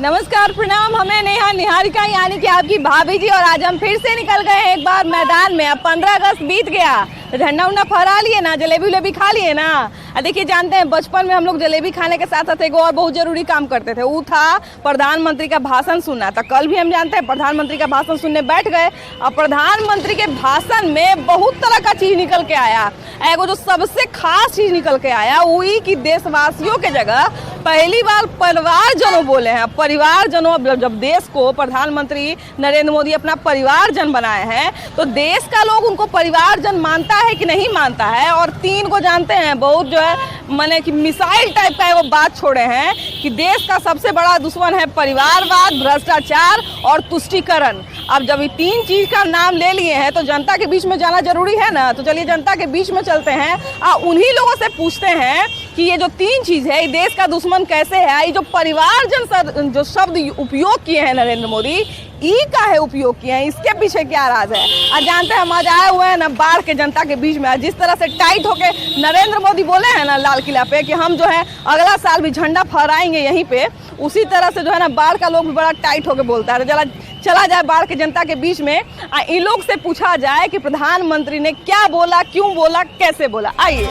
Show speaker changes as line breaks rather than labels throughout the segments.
नमस्कार, प्रणाम। हमें नेहा निहारिका यानी कि आपकी भाभी जी, और आज हम फिर से निकल गए हैं एक बार मैदान में। अब 15 अगस्त बीत गया तो झंडा उंडा फहरा लिए ना, जलेबी उलेबी खा लिए ना। देखिए, जानते हैं बचपन में हम लोग जलेबी खाने के साथ साथ एक और बहुत जरूरी काम करते थे, वो था प्रधानमंत्री का भाषण सुनना। तो कल भी हम जानते हैं प्रधानमंत्री का भाषण सुनने बैठ गए। और प्रधानमंत्री के भाषण में बहुत तरह का चीज निकल के आया। एगो जो सबसे खास चीज निकल के आया वही कि देशवासियों के जगह पहली बार परिवारजनों बोले हैं। परिवारजनों, जब देश को प्रधानमंत्री नरेंद्र मोदी अपना परिवारजन बनाए हैं तो देश का लोग उनको परिवारजन मानता है कि नहीं मानता है। और 3 को जानते हैं, बहुत जो है माने कि मिसाइल टाइप का वो बात छोड़े हैं कि देश का सबसे बड़ा दुश्मन है परिवारवाद, भ्रष्टाचार और तुष्टीकरण। अब जब ये 3 चीज का नाम ले लिए हैं तो जनता के बीच में जाना जरूरी है ना। तो चलिए जनता के बीच में चलते हैं और उन्हीं लोगों से पूछते हैं कि ये जो 3 चीज है, देश का दुश्मन कैसे है। ये जो परिवारजन जो शब्द उपयोग किए हैं नरेंद्र मोदी, ई का है उपयोग किए हैं, इसके पीछे क्या राज है। आज जानते हैं, हम आज आए हुए हैं ना बाढ़ के जनता के बीच में। जिस तरह से टाइट होके नरेंद्र मोदी बोले हैं ना लाल किला पे कि हम जो है अगला साल भी झंडा फहराएंगे यहीं पे, उसी तरह से जो है ना बाढ़ का लोग भी बड़ा टाइट होके बोलता है। चला जाए बाढ़ के जनता के बीच में, इन लोग से पूछा जाए कि प्रधानमंत्री ने क्या बोला, क्यों बोला, कैसे बोला। आइए।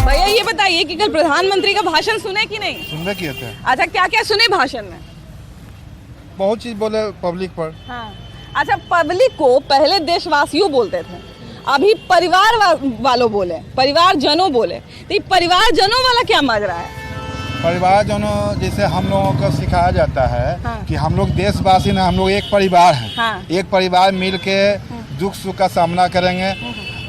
भैया ये बताइए कि कल प्रधानमंत्री का भाषण सुने कि नहीं?
सुनने किए थे।
अच्छा, क्या क्या सुने भाषण में?
बहुत चीज बोले पब्लिक पर।
हाँ। अच्छा, पब्लिक को पहले देशवासियों बोलते थे, अभी परिवार वालों बोले, परिवारजनों बोले। तो ये परिवारजनों वाला क्या माजरा है?
परिवारजनों जैसे हम लोगों को सिखाया जाता है
हाँ।
कि हम लोग देशवासी ना, हम लोग एक परिवार हैं।
हाँ।
एक परिवार मिल के दुख सुख का सामना करेंगे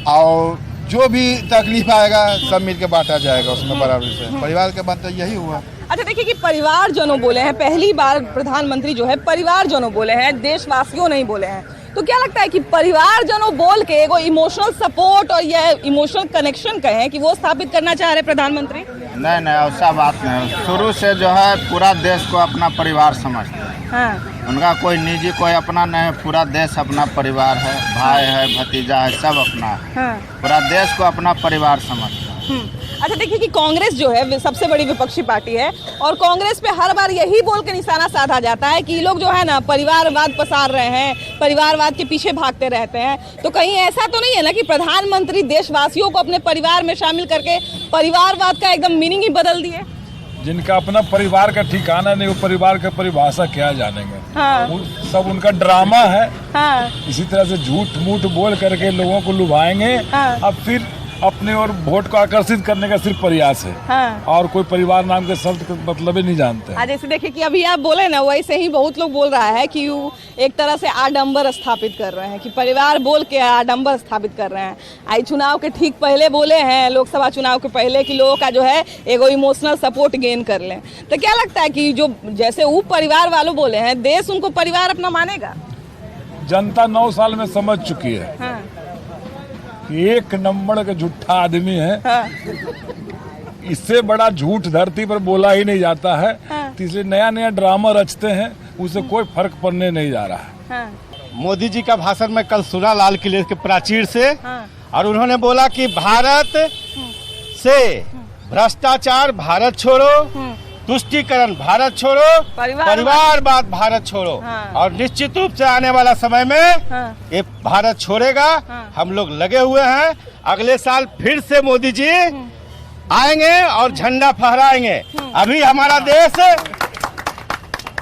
और जो भी तकलीफ आएगा सब मिल के बांटा जाएगा उसमें बराबर से। परिवार का बात यही हुआ।
अच्छा, देखिए कि परिवारजनों बोले हैं, पहली बार प्रधानमंत्री जो है परिवारजनों बोले हैं, देशवासियों नहीं बोले हैं। तो क्या लगता है कि परिवारजनों बोल के एगो इमोशनल सपोर्ट और यह इमोशनल कनेक्शन कहें कि वो स्थापित करना चाह रहे प्रधानमंत्री?
नहीं, ऐसा बात नहीं। शुरू से जो है पूरा देश को अपना परिवार समझते हैं।
हाँ।
उनका कोई निजी कोई अपना नहीं है, पूरा देश अपना परिवार है, भाई है, भतीजा है, सब अपना है।
हाँ।
पूरा देश को अपना परिवार समझते हैं।
अच्छा, देखिए कि कांग्रेस जो है सबसे बड़ी विपक्षी पार्टी है और कांग्रेस पे हर बार यही बोल के निशाना साधा जाता है कि ये लोग जो है ना परिवारवाद पसार रहे हैं, परिवारवाद के पीछे भागते रहते हैं। तो कहीं ऐसा तो नहीं है ना कि प्रधानमंत्री देशवासियों को अपने परिवार में शामिल करके परिवारवाद का एकदम मीनिंग ही बदल दिए?
जिनका अपना परिवार का ठिकाना नहीं, वो परिवार का परिभाषा क्या जानेंगे।
हाँ।
सब उनका ड्रामा है।
हाँ।
इसी तरह से झूठ मूठ बोल करके लोगों को लुभाएंगे।
हाँ।
अब फिर अपने और वोट को आकर्षित करने का सिर्फ प्रयास है।
हाँ।
और कोई परिवार नाम के शब्द का मतलब ही नहीं जानते।
आज जैसे देखिए कि अभी आप बोले ना, वैसे ही बहुत लोग बोल रहा है कि वो एक तरह से आडंबर स्थापित कर रहे हैं, कि परिवार बोल के आडंबर स्थापित कर रहे हैं। आई चुनाव के ठीक पहले बोले हैं, लोकसभा चुनाव के पहले, कि लोगों का जो है एगो इमोशनल सपोर्ट गेन कर लें। तो क्या लगता है कि जो जैसे वो परिवार वालों बोले हैं, देश उनको परिवार अपना मानेगा?
जनता 9 साल में समझ चुकी है।
हाँ।
एक नंबर का झूठा आदमी है।
हाँ।
इससे बड़ा झूठ धरती पर बोला ही नहीं जाता है।
हाँ।
तो इसलिए नया नया ड्रामा रचते हैं, उससे कोई फर्क पड़ने नहीं जा रहा है।
हाँ।
मोदी जी का भाषण मैं कल सुना लाल किले के प्राचीर से।
हाँ।
और उन्होंने बोला कि भारत से भ्रष्टाचार भारत छोड़ो, तुष्टीकरण भारत छोड़ो, परिवारवाद भारत छोड़ो।
हाँ। और
निश्चित रूप से आने वाला समय में
हाँ।
ये भारत छोड़ेगा।
हाँ।
हम लोग लगे हुए हैं। अगले साल फिर से मोदी जी आएंगे और झंडा फहराएंगे। अभी हमारा देश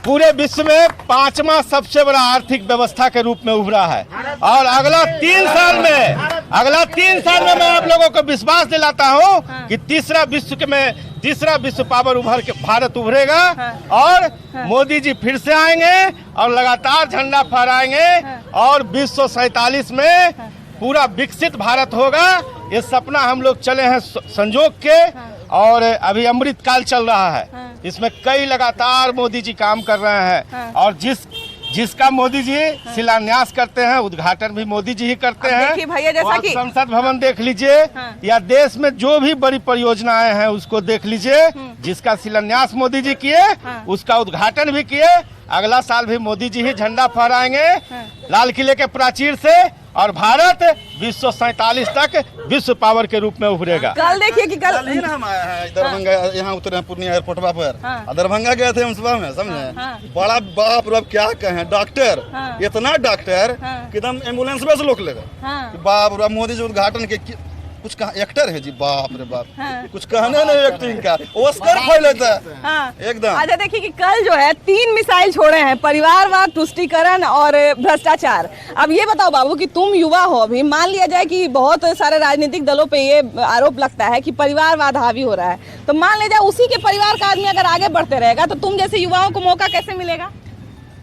पूरे विश्व में 5वां सबसे बड़ा आर्थिक व्यवस्था के रूप में उभरा है। और अगला 3 साल में मैं आप लोगों को विश्वास दिलाता हूँ कि तीसरा विश्व पावर उभर के भारत उभरेगा। और मोदी जी फिर से आएंगे और लगातार झंडा फहराएंगे और 2047 में पूरा विकसित भारत होगा। ये सपना हम लोग चले हैं संजोग के। और अभी अमृत काल चल रहा है। इसमें कई लगातार मोदी जी काम कर रहे हैं। और जिसका मोदी जी शिलान्यास करते हैं, उद्घाटन भी मोदी जी ही करते हैं।
देखिए भैया, जैसा कि
संसद भवन देख लीजिए। या देश में जो भी बड़ी परियोजनाएं हैं उसको देख लीजिए। जिसका शिलान्यास मोदी जी किए, उसका उद्घाटन भी किए। अगला साल भी मोदी जी ही झंडा फहराएंगे लाल किले के प्राचीर से, और भारत 1947 तक विश्व पावर के रूप में उभरेगा।
कल देखिए कि कल
नहीं ना हम आए हैं दरभंगा, यहाँ उतरे हैं पूर्णिया एयरपोर्ट पर।
हाँ।
दरभंगा गए थे हम सुबह में, समझे?
हाँ।
बड़ा बाप रे, अब क्या कहें, डॉक्टर
हाँ।
इतना डॉक्टर
हाँ।
कि एकदम एम्बुलेंस में से लोग ले गए।
हाँ।
बाप रे, मोदी जी उद्घाटन के कुछ कहा, एक्टर है जी, बाप रे बाप।
हाँ।
कुछ कहने नहीं एक्टिंग का, ऑस्कर फैलता है
हाँ।
एकदम।
अच्छा देखिए कि कल जो है 3 मिसाइल छोड़े हैं, परिवारवाद, तुष्टीकरण और भ्रष्टाचार। अब ये बताओ बाबू कि तुम युवा हो, अभी मान लिया जाए कि बहुत सारे राजनीतिक दलों पे ये आरोप लगता है कि परिवारवाद हावी हो रहा है, तो मान लिया जाए उसी के परिवार का आदमी अगर आगे बढ़ते रहेगा तो तुम जैसे युवाओं को मौका कैसे मिलेगा?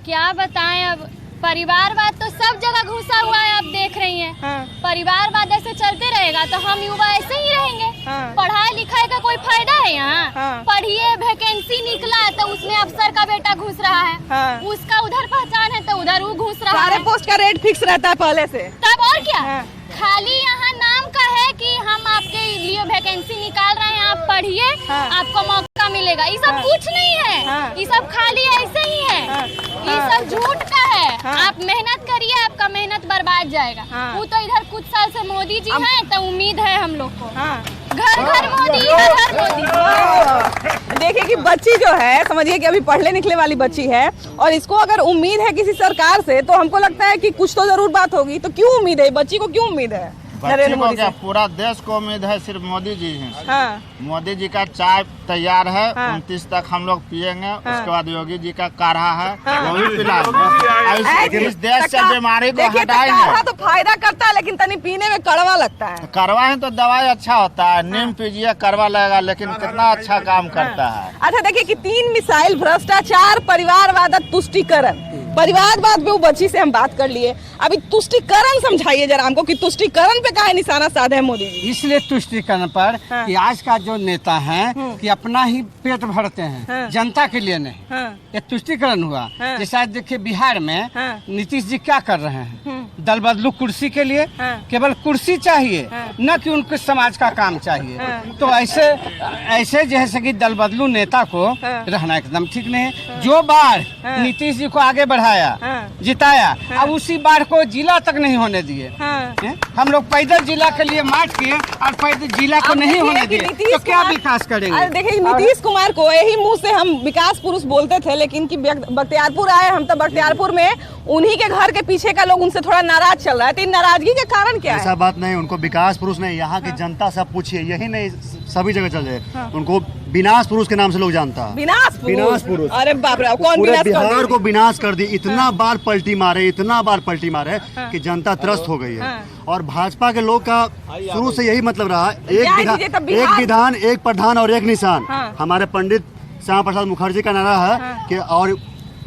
क्या बताएं, अब परिवारवाद तो सब जगह घुसा हुआ है, आप देख रही हैं।
हाँ।
परिवारवाद ऐसे चलते रहेगा तो हम युवा ऐसे ही रहेंगे।
हाँ।
पढ़ाई लिखाई का कोई फायदा है यहाँ?
हाँ।
पढ़िए, वैकेंसी निकला तो उसमें अफसर का बेटा घुस रहा है।
हाँ।
उसका उधर पहचान है तो उधर वो घुस रहा
सारे
है।
पोस्ट का रेट फिक्स रहता है पहले से।
तब और क्या,
हाँ।
खाली यहाँ नाम का है कि हम आपके लिए वैकेंसी निकाल रहे हैं, आप पढ़िए,
हाँ।
आपको मौका मिलेगा। ये सब
हाँ।
कुछ नहीं है।
हाँ।
ये सब खाली ऐसे ही है।
हाँ।
ये
हाँ।
सब झूठ का है।
हाँ।
आप मेहनत करिए, आपका मेहनत बर्बाद जाएगा।
हाँ।
वो तो इधर कुछ साल से मोदी जी हैं तो उम्मीद है हम लोग को।
हाँ।
घर घर मोदी, हर हर मोदी।
देखिए कि बच्ची जो है, समझिए कि अभी पढ़ने निकले वाली बच्ची है, और इसको अगर उम्मीद है किसी सरकार से, तो हमको लगता है कि कुछ तो जरूर बात होगी। तो क्यों उम्मीद है बच्ची को, क्यों उम्मीद है नरेंद्र
बच्चे को
मोदी
क्या,
से?
पूरा देश को उम्मीद है, सिर्फ मोदी जी हैं।
हाँ।
मोदी जी का चाय तैयार है,
हाँ।
29 तक हम लोग पियेंगे।
हाँ।
उसके बाद योगी जी का काढ़ा है,
हाँ।
वो भी पिलाएंगे। इस देश से बीमारी को हटाएंगे।
तो फायदा करता है, लेकिन तनी पीने में कड़वा लगता है।
करवा है तो दवाई अच्छा होता है, नीम पीजिए, करवा लगेगा, लेकिन कितना अच्छा काम करता है।
अच्छा देखिए कि 3 मिसाइल, भ्रष्टाचार, परिवारवाद, तुष्टीकरण। परिवारवाद पे वो बच्ची से हम बात कर लिए, अभी तुष्टीकरण समझाइए जरा हमको कि तुष्टीकरण पे काहे निशाना साधे है मोदी जी?
इसलिए तुष्टीकरण पर
हाँ।
कि आज का जो नेता है कि अपना ही पेट भरते हैं,
हाँ।
जनता के लिए नहीं।
हाँ।
ये तुष्टीकरण हुआ।
हाँ।
जैसे आज देखिए बिहार में
हाँ।
नीतीश जी क्या कर रहे हैं, दल बदलू कुर्सी के लिए,
हाँ।
केवल कुर्सी चाहिए,
हाँ।
न कि उनके समाज का काम चाहिए।
हाँ।
तो ऐसे जैसे कि दल बदलू नेता को
हाँ।
रहना एकदम ठीक नहीं है। जो बाढ़
हाँ।
नीतीश जी को आगे बढ़ाया,
हाँ।
जिताया, अब उसी बाढ़ को जिला तक नहीं होने दिए।
हाँ।
हैं? हम लोग पैदल जिला के लिए मार्च किए और पैदल जिला को
अब
नहीं
देखिए
होने
कि
दिए,
नीतीश
तो क्या
कुमार-
विकास करेंगे?
अरे देखिए नीतीश कुमार को यही मुंह से हम विकास पुरुष बोलते थे, लेकिन कि बख्तियारपुर आए हम, तो बख्तियारपुर में उन्हीं के घर के पीछे का लोग उनसे थोड़ा नाराज चल रहा है। तो इन नाराजगी के कारण क्या है?
ऐसा बात नहीं, उनको विकास पुरुष नहीं, यहाँ की जनता सब पूछिए, यही नहीं सभी जगह चल जाए। उनको विनाश पुरुष के नाम से लोग जानता है।
विनाश
विनाश पुरुष।
अरे बाप रे, कौन
पूरे
विनाश कर
बिहार
दिया?
को विनाश कर दी। इतना बार पलटी मारे, इतना बार पलटी मारे कि जनता त्रस्त हो गई है।
हाँ।
और भाजपा के लोग का शुरू से यही मतलब रहा,
न्याय दीजिए तब बिहार-
एक विधान, एक प्रधान और एक निशान।
हाँ।
हमारे पंडित श्यामा प्रसाद मुखर्जी का नारा है
हाँ।
कि, और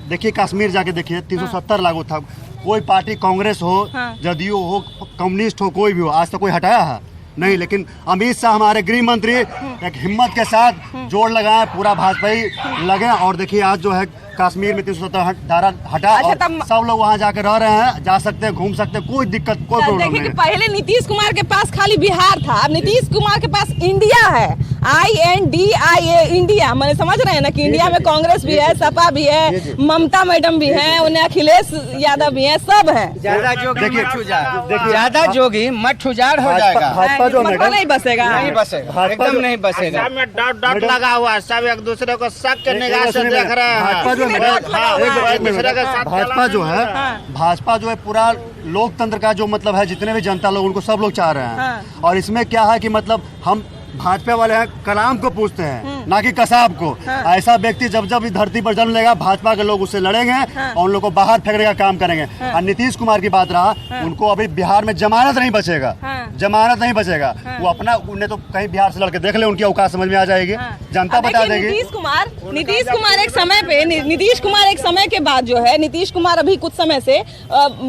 देखिए कश्मीर जाके देखिए 370 लागू था। कोई पार्टी, कांग्रेस हो,
हाँ।
जदयू हो, कम्युनिस्ट हो, कोई भी हो, आज तक कोई हटाया है नहीं। लेकिन अमित शाह हमारे गृह मंत्री एक हिम्मत के साथ जोड़ लगाए, पूरा भाजपाई लगे, और देखिए आज जो है कश्मीर में 370 धारा हटा,
अच्छा,
और
तब-
सब लोग वहाँ जाकर रह रहे हैं, जा सकते हैं, घूम सकते हैं, कोई दिक्कत, कोई प्रॉब्लम
देखिए
नहीं
कि
है।
पहले नीतीश कुमार के पास खाली बिहार था, अब नीतीश कुमार के पास इंडिया है। INDIA, India. मैंने समझ रहे हैं ना कि इंडिया में कांग्रेस भी है, सपा भी है, ममता मैडम भी है, उन्हें अखिलेश यादव भी है, सब है।
ज्यादा जोगी
देखिए-
मठ उजाड़,
देखिए-
ज्यादा जोगी मठ उजाड़ हो जाएगा,
भाजपा जो
मतलब नहीं बसेगा।
नहीं बसेगा,
भाजपा
एकदम
जो-
नहीं बसेगा।
सब में डॉट डॉट लगा हुआ है, सब एक दूसरे को शक के निगाह से देख रहे हैं।
भाजपा जो है,
हाँ,
एक मिनट,
दूसरे के साथ
भाजपा जो है,
हाँ।
भाजपा जो है पूरा लोकतंत्र का जो मतलब है, जितने भी जनता लोग, उनको सब लोग चाह रहे हैं।
हाँ।
और इसमें क्या है कि मतलब हम भाजपा वाले हैं, कलाम को पूछते हैं, ना कि कसाब को।
हाँ।
ऐसा व्यक्ति जब जब इस धरती पर जन्म लेगा, भाजपा के लोग उससे लड़ेंगे
हाँ।
और उन लोग को बाहर फेंकने का काम करेंगे।
हाँ।
और नीतीश कुमार की बात रहा, उनको अभी बिहार में जमानत नहीं बचेगा,
हाँ।
जमानत नहीं बचेगा।
हाँ।
वो अपना, उन्हें तो कहीं बिहार से लड़के देख ले, उनकी औकात समझ में आ जाएगी,
हाँ।
जनता
अब
बता
देखिए,
देगी।
नीतीश कुमार एक समय पे, नीतीश कुमार एक समय के बाद जो है, नीतीश कुमार अभी कुछ समय से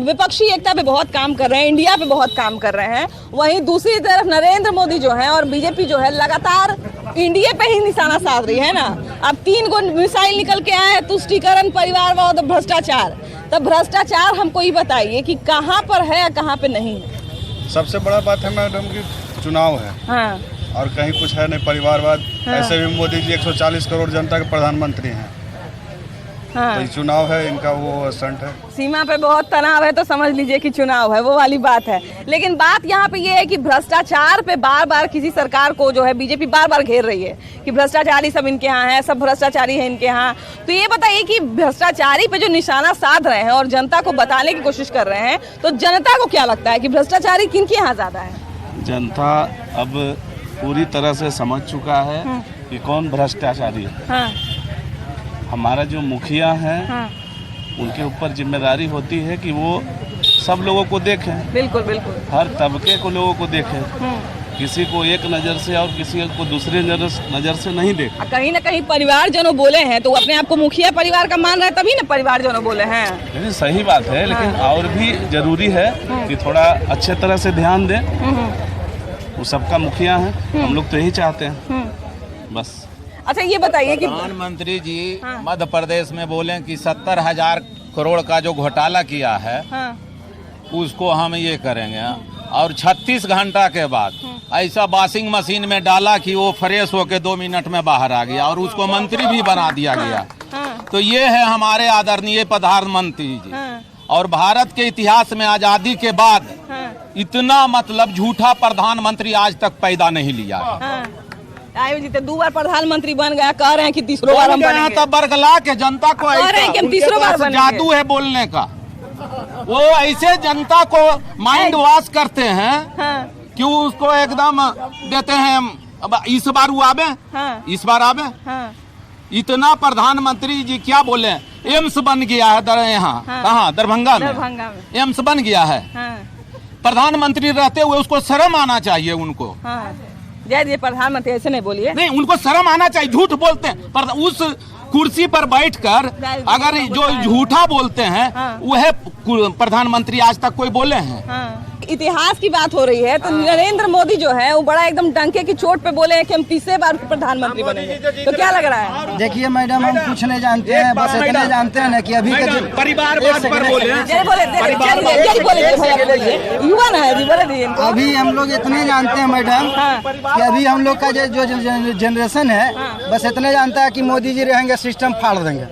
विपक्षी एकता पे बहुत काम कर रहे हैं, इंडिया पे बहुत काम कर रहे हैं। वहीं दूसरी तरफ नरेंद्र मोदी जो है और बीजेपी जो है लगातार इंडिया पे ही निशाना साध रही है ना। अब 3 गो मिसाइल निकल के आए हैं, तुष्टीकरण, परिवारवाद और भ्रष्टाचार। तब भ्रष्टाचार हमको ये बताइए कि कहाँ पर है या कहाँ पे नहीं है?
सबसे बड़ा बात है मैडम की चुनाव है,
हाँ।
और कहीं कुछ है नहीं परिवारवाद।
हाँ।
ऐसे भी मोदी जी 140 करोड़ जनता के प्रधानमंत्री हैं।
हाँ।
तो चुनाव है इनका, वो स्टंट है।
सीमा पे बहुत तनाव है तो समझ लीजिए कि चुनाव है, वो वाली बात है। लेकिन बात यहाँ पे ये है कि भ्रष्टाचार पे बार बार किसी सरकार को जो है बीजेपी बार बार घेर रही है कि भ्रष्टाचारी सब इनके यहाँ है, सब भ्रष्टाचारी है इनके यहाँ। तो ये बताइए कि भ्रष्टाचारी पे जो निशाना साध रहे हैं और जनता को बताने की कोशिश कर रहे हैं, तो जनता को क्या लगता है कि भ्रष्टाचारी किनके यहाँ ज्यादा है?
जनता अब पूरी तरह से समझ चुका है कि कौन भ्रष्टाचारी है।
हाँ,
हमारा जो मुखिया हैं
हाँ,
उनके ऊपर जिम्मेदारी होती है कि वो सब लोगों को देखें,
बिल्कुल बिल्कुल।
हर तबके को लोगों को देखें, किसी को एक नज़र से और किसी को दूसरे नज़र से नहीं देखें।
कहीं ना कहीं परिवारजनों बोले हैं तो अपने आप को मुखिया परिवार का मान रहा है, तभी ना परिवारजनों बोले हैं।
लेकिन सही बात है, लेकिन और भी जरूरी है कि थोड़ा अच्छे तरह से ध्यान दें। वो सबका मुखिया है, हम लोग तो यही चाहते हैं बस।
अच्छा ये बताइए कि
प्रधानमंत्री जी मध्य प्रदेश में बोले कि 70,000 करोड़ का जो घोटाला किया है उसको हम ये करेंगे, और 36 घंटा के बाद ऐसा वॉशिंग मशीन में डाला कि वो फ्रेश होके 2 मिनट में बाहर आ गया और उसको मंत्री भी बना दिया गया। तो ये है हमारे आदरणीय प्रधानमंत्री जी। और भारत के इतिहास में आजादी के बाद इतना मतलब झूठा प्रधानमंत्री आज तक पैदा नहीं लिया है।
आयु जी तो 2 बार प्रधानमंत्री बन गया, कह रहे हैं कि तीसरी बार हम बनेंगे।
तो बरगला के जनता को
कह रहे हैं कि हम तीसरी बार बनेंगे।
जादू है बोलने का, वो ऐसे जनता को माइंड वॉश करते हैं कि उसको एकदम देते हैं। अब इस बार वो आवे, इस बार आवे। इतना प्रधानमंत्री जी क्या बोले, एम्स बन गया है यहाँ कहाँ दरभंगा में एम्स बन गया है। प्रधानमंत्री रहते हुए उसको शर्म आना चाहिए उनको।
जय प्रधानमंत्री ऐसे नहीं बोलिए,
नहीं उनको शर्म आना चाहिए। झूठ बोलते हैं पर उस कुर्सी पर बैठकर अगर जो झूठा बोलते हैं वह प्रधानमंत्री आज तक कोई बोले हैं।
इतिहास की बात हो रही है तो नरेंद्र मोदी जो है वो बड़ा एकदम डंके की चोट पे बोले हैं कि हम तीसरे बार प्रधानमंत्री बनेंगे। तो क्या लग रहा है?
देखिए मैडम, हम कुछ नहीं जानते हैं, बस इतने जानते हैं ना कि अभी का
परिवार पर बोले
युवा ना है, बोले दीजिए इनको।
अभी हम लोग इतने जानते हैं मैडम कि अभी हम लोग का जो जनरेशन है बस इतने जानता है कि मोदी जी रहेंगे सिस्टम फाड़ देंगे,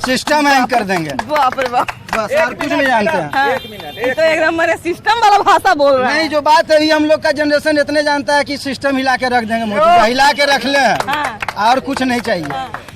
सिस्टम हैंग कर देंगे,
बाप रे बाप,
बस और कुछ नहीं जानते हैं।
तो एकदम मैंने सिस्टम वाला भाषा बोल रहा है।
नहीं, जो बात है हम लोग का जनरेशन इतने जानता है कि सिस्टम हिला के रख देंगे, मोदी जी हिला के रख ले और कुछ नहीं चाहिए।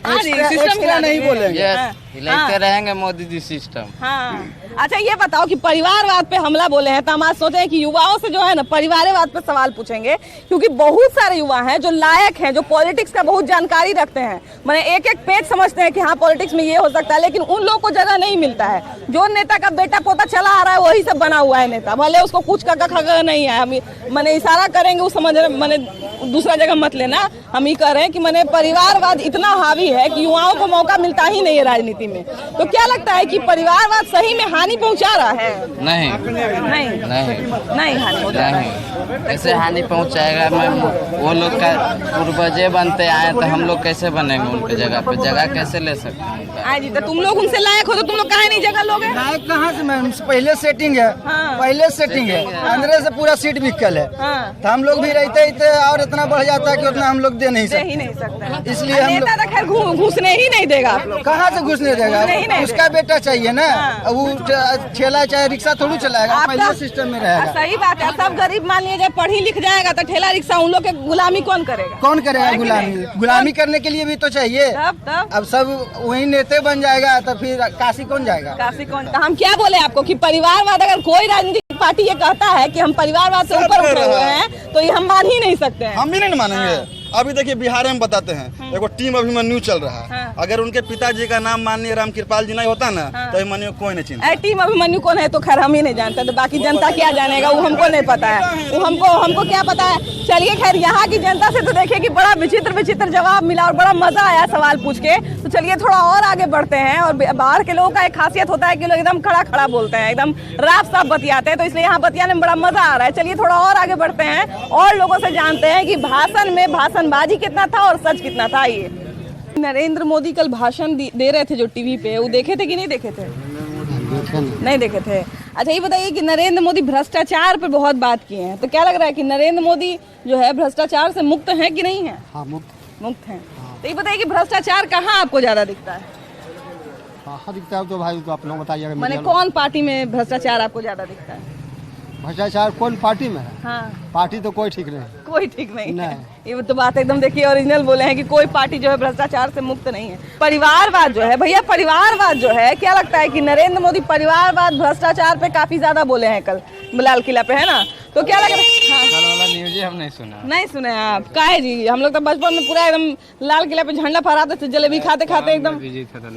एक्स्ट्रा नहीं बोलेंगे,
हिलाते रहेंगे मोदी जी सिस्टम।
हाँ, अच्छा ये बताओ कि परिवारवाद पे हमला बोले हैं तो हम आज सोचे हैं कि युवाओं से जो है ना परिवारवाद पे सवाल पूछेंगे, क्योंकि बहुत सारे युवा हैं जो लायक हैं, जो पॉलिटिक्स का बहुत जानकारी रखते हैं, मैंने एक एक पेज समझते हैं कि हाँ पॉलिटिक्स में ये हो सकता है, लेकिन उन लोगों को जगह नहीं मिलता है। जो नेता का बेटा पोता चला आ रहा है वही सब बना हुआ है नेता, भले उसको कुछ का नहीं है। हम मैंने इशारा करेंगे उस समझ मैंने दूसरा जगह मत लेना, हम ही कह रहे हैं कि मैंने परिवारवाद इतना हावी है कि युवाओं को मौका मिलता ही नहीं है राजनीति में। तो क्या लगता है कि परिवारवाद सही में हानि पहुंचा रहा है?
नहीं
नहीं
नहीं
नहीं हानि पहुंचा रहा है।
कैसे हानि पहुंचाएगा मैम? वो लोग का पूर्वजे बनते आए तो हम लोग कैसे बनेंगे उनके जगह पे? जगह कैसे ले सकते हैं?
आज जी तो तुम लोग उनसे लायक हो तो तुम लोग काहे नहीं जगह लोगे?
लायक कहाँ से मैम? पहले सेटिंग है, पहले सेटिंग है, अंदर से पूरा सीट बिकल है। तो हम लोग भी रहते और इतना बढ़ जाता है कि उतना हम लोग दे नहीं सकते। इसलिए हम
नेता तो खैर घुसने ही नहीं देगा।
कहाँ से घुसने देगा? उसका बेटा चाहिए ना, वो ठेला चाहे रिक्शा थोड़ी चलाएगा, पहले सिस्टम में रहेगा।
सही बात है। सब गरीब मान लीजिए जब पढ़ी लिख जाएगा तो ठेला रिक्शा उन लोग के गुलामी कौन करेगा?
कौन करेगा गुलामी? गुलामी करने के लिए भी तो चाहिए।
तब
अब सब वही नेता बन जाएगा तो फिर काशी कौन जाएगा?
काशी कौन? तो हम क्या बोले आपको कि परिवारवाद, अगर कोई राजनीतिक पार्टी ये कहता है कि हम परिवारवाद से ऊपर उठे हुए हैं तो ये हम मान ही नहीं सकते हैं।
हम भी नहीं मानेंगे। अभी देखिए बिहार में बताते हैं, देखो टीम अभिमन्यु चल रहा है। अगर उनके पिताजी का नाम माननीय राम कृपाल जी नहीं होता ना तो अभिमन्यु कोई नहीं चिंता।
टीम अभिमन्यु कौन है तो खैर हम ही नहीं जानते, तो बाकी जनता क्या जानेगा वो हमको नहीं पता है। वो हमको क्या पता है। चलिए खैर यहाँ की जनता से तो देखिए कि बड़ा विचित्र जवाब मिला और बड़ा मजा आया सवाल पूछ के। तो चलिए थोड़ा और आगे बढ़ते हैं। और बाहर के लोगों का एक खासियत होता है कि लोग एकदम खड़ा बोलते हैं, एकदम राफ साफ बतियाते हैं, तो इसलिए यहाँ बतियाने में बड़ा मजा आ रहा है। चलिए थोड़ा और आगे बढ़ते हैं और लोगों से जानते हैं कि भाषण में भाषणबाजी कितना था और सच कितना था। ये नरेंद्र मोदी कल भाषण दे रहे थे जो टीवी पे, वो देखे थे कि नहीं देखे थे? नहीं देखे थे। अच्छा ये बताइए कि नरेंद्र मोदी भ्रष्टाचार पे बहुत बात किए हैं, तो क्या लग रहा है कि नरेंद्र मोदी जो है भ्रष्टाचार से मुक्त है कि नहीं है?
हाँ मुक्त
है। तो ये बताइए कि भ्रष्टाचार कहाँ आपको ज्यादा दिखता है?
हाँ दिखता है तो भाई तो आप लोग बताइएगा।
मैंने कौन पार्टी में भ्रष्टाचार आपको ज्यादा दिखता है?
भ्रष्टाचार कौन पार्टी में है?
हाँ
पार्टी तो कोई ठीक नहीं।
कोई ठीक नहीं है। ये तो बात एकदम देखिए ओरिजिनल बोले हैं कि कोई पार्टी जो है भ्रष्टाचार से मुक्त नहीं है। परिवारवाद जो है भैया, परिवारवाद जो है, क्या लगता है कि नरेंद्र मोदी परिवारवाद भ्रष्टाचार पे काफी ज्यादा बोले हैं कल लाल किला पे, है ना? तो क्या लग रहा है?
कल वाला न्यूज हम नहीं सुना।
नहीं सुने आप? काहे जी, हम लोग तो बचपन में पूरा एकदम लाल किला पे झंडा फहराते थे, जलेबी खाते खाते एकदम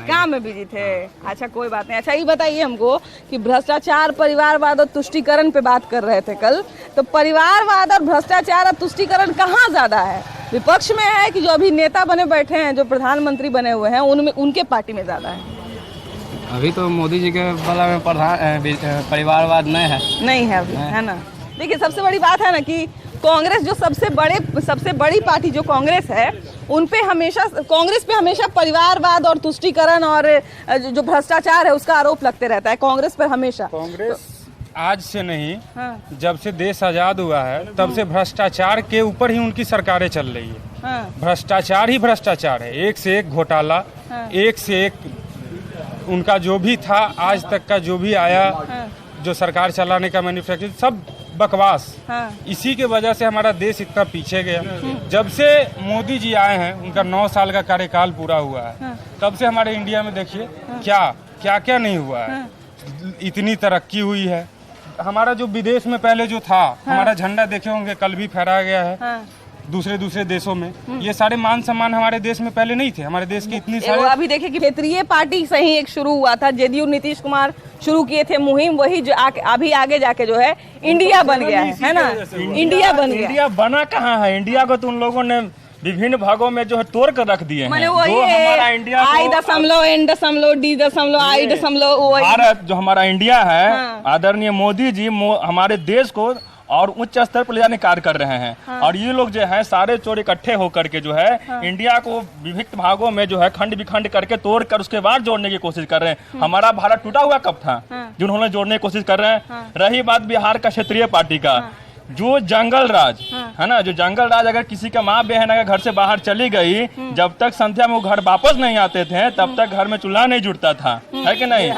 काम में बिजी थे। अच्छा कोई बात नहीं। अच्छा ये बताइए हमको कि भ्रष्टाचार, परिवारवाद और तुष्टीकरण पे बात कर रहे थे कल, तो परिवारवाद और भ्रष्टाचार और तुष्टीकरण कहाँ ज्यादा है? विपक्ष में है कि जो अभी नेता बने बैठे हैं, जो प्रधानमंत्री बने हुए हैं, उनमें उनके पार्टी में ज्यादा है?
अभी तो मोदी जी के वाला में परिवारवाद नहीं है
है ना? देखिए सबसे बड़ी बात है ना कि कांग्रेस जो सबसे बड़ी पार्टी जो कांग्रेस है, कांग्रेस पे हमेशा परिवारवाद और तुष्टीकरण और जो भ्रष्टाचार है उसका आरोप लगते रहता है कांग्रेस पर हमेशा।
कांग्रेस आज से नहीं, जब से देश आजाद हुआ है तब से भ्रष्टाचार के ऊपर ही उनकी सरकारें चल रही है। भ्रष्टाचार ही भ्रष्टाचार है, एक से एक घोटाला, एक से एक उनका जो भी था आज तक का जो भी आया, जो सरकार चलाने का मैन्युफैक्चरिंग, सब बकवास। इसी के वजह से हमारा देश इतना पीछे गया। जब से मोदी जी आए हैं, उनका 9 साल का कार्यकाल पूरा हुआ है, तब से हमारे इंडिया में देखिए क्या नहीं हुआ है। इतनी तरक्की हुई है। हमारा जो विदेश में पहले जो था, हमारा झंडा देखे होंगे कल भी फहराया गया है दूसरे देशों में। ये सारे मान सम्मान हमारे देश में पहले नहीं थे। हमारे देश की इतनी सारे
अभी देखिए कि क्षेत्रीय पार्टी से ही एक शुरू हुआ था, जेडीयू नीतीश कुमार शुरू किए थे मुहिम, वही जो अभी आगे जाके जो है इंडिया बन गया है ना? इंडिया बन गया।
इंडिया बना कहाँ है? इंडिया को तो उन लोगों ने विभिन्न भागों में जो है तोड़ कर रख दिए हैं।
हमारा इंडिया
भारत जो हमारा इंडिया है, आदरणीय मोदी जी हमारे देश को और उच्च स्तर पर ले जाने कार्य कर रहे हैं। और ये लोग जो है सारे चोर इकट्ठे होकर के जो है इंडिया को विभिन्न भागों में जो है खंड विखंड करके तोड़ कर उसके बाद जोड़ने की कोशिश कर रहे हैं। हमारा भारत टूटा हुआ कब था जिन्होंने जोड़ने की कोशिश कर रहे हैं। रही बात बिहार का क्षेत्रीय पार्टी का, जो जंगल राज है ना, जो जंगल राज अगर किसी का माँ बहन अगर घर से बाहर चली गई, जब तक संध्या में वो घर वापस नहीं आते थे तब तक घर में चूल्हा नहीं जुड़ता था, है कि नहीं?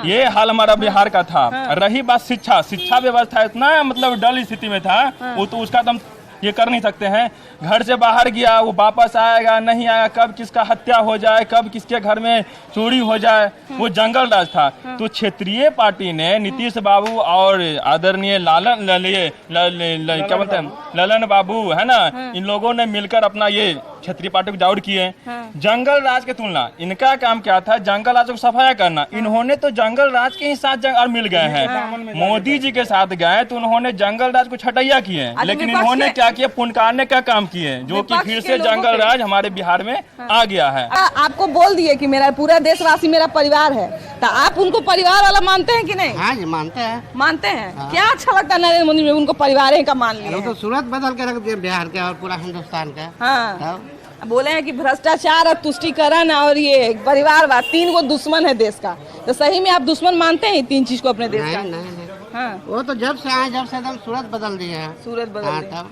ये हाल हमारा बिहार का था। रही बात शिक्षा व्यवस्था इतना मतलब डल स्थिति में था, वो तो उसका तो ये कर नहीं सकते हैं। घर से बाहर गया, वो वापस आएगा नहीं आएगा, कब किसका हत्या हो जाए, कब किसके घर में चोरी हो जाए, वो जंगल राज था। तो क्षेत्रीय पार्टी ने नीतीश बाबू और आदरणीय क्या बोलते हैं ललन बाबू है ना, इन लोगों ने मिलकर अपना ये क्षेत्रीय पार्टी को जागरूक किए। जंगल राज की तुलना इनका काम क्या था? जंगल राज को सफाया करना। इन्होंने तो जंगल राज के ही साथ और मिल गए हैं। मोदी जी के साथ गए तो उन्होंने जंगल राज को छटैया किए, लेकिन इन्होंने क्या किया? पुनकारने का काम किए, जो कि फिर से जंगल राज हमारे बिहार में आ गया है।
आपको बोल दिए कि मेरा पूरा देशवासी मेरा परिवार है, तो आप उनको परिवार वाला मानते हैं कि नहीं?
हाँ जी मानते हैं।
क्या अच्छा लगता है नरेंद्र मोदी में उनको परिवार का मान लिया?
तो सूरत बदल के रख दिए बिहार के और पूरा हिंदुस्तान का।
बोले हैं कि भ्रष्टाचार और तुष्टीकरण और ये परिवारवाद 3 गो दुश्मन है देश का। तो सही में आप दुश्मन मानते हैं 3 चीज को अपने देश का?
नहीं। वो तो जब से एकदम सूरत बदल दिए हैं।
सूरत बदल दिए।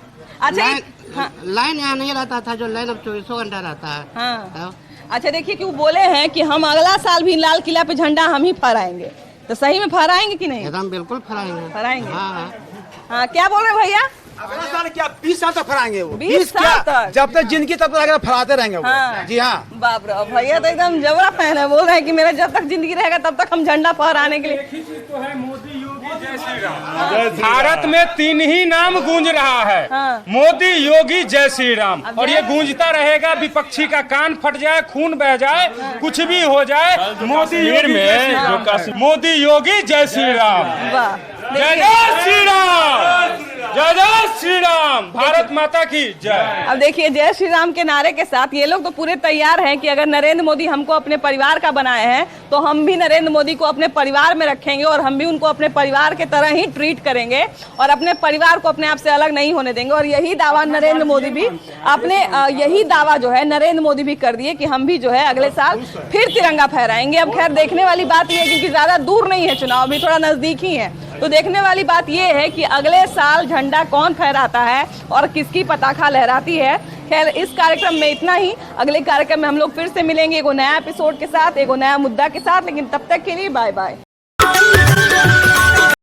अच्छा लाइन यहाँ नहीं रहता था, जो लाइन अब 24 घंटा रहता है।
अच्छा देखिए कि वो बोले हैं कि हम अगला साल भी लाल किला पे झंडा हम ही फहराएंगे, तो सही में फहराएंगे कि नहीं?
एकदम बिल्कुल फहराएंगे।
हाँ क्या बोल रहे भैया?
अगला साल क्या 20 साल तक फहराएंगे वो?
20 साल तक?
जब तक जिंदगी तब तक फहराते रहेंगे वो। जी हाँ।
बाप रे, भैया तो एकदम जबरा फैन है, बोल रहे हैं कि मेरा जब तक जिंदगी रहेगा तब तक हम झंडा फहराने के लिए।
तो है मोदी योगी जय श्री राम। भारत में 3 ही नाम गूंज रहा है, मोदी योगी जय श्री राम, और ये गूंजता रहेगा। विपक्षी का कान फट जाए, खून बह जाए, कुछ भी हो जाए, मोदी योगी में मोदी योगी जय श्री राम, जय जय श्री राम, जय जय श्री राम, भारत माता की जय।
अब देखिए जय श्री राम के नारे के साथ ये लोग तो पूरे तैयार हैं कि अगर नरेंद्र मोदी हमको अपने परिवार का बनाए हैं तो हम भी नरेंद्र मोदी को अपने परिवार में रखेंगे और हम भी उनको अपने परिवार के तरह ही ट्रीट करेंगे और अपने परिवार को अपने आप से अलग नहीं होने देंगे। और यही दावा नरेंद्र मोदी भी यही दावा जो है नरेंद्र मोदी भी कर दिए कि हम भी जो है अगले साल फिर तिरंगा फहराएंगे। अब खैर देखने वाली बात यह है क्योंकि ज्यादा दूर नहीं है चुनाव, भी थोड़ा नजदीक ही है, तो देखने वाली बात यह है कि अगले साल झंडा कौन फहराता है और किसकी पताखा लहराती है। खैर इस कार्यक्रम में इतना ही। अगले कार्यक्रम में हम लोग फिर से मिलेंगे एगो नया एपिसोड के साथ, एगो नया मुद्दा के साथ, लेकिन तब तक के लिए बाय बाय।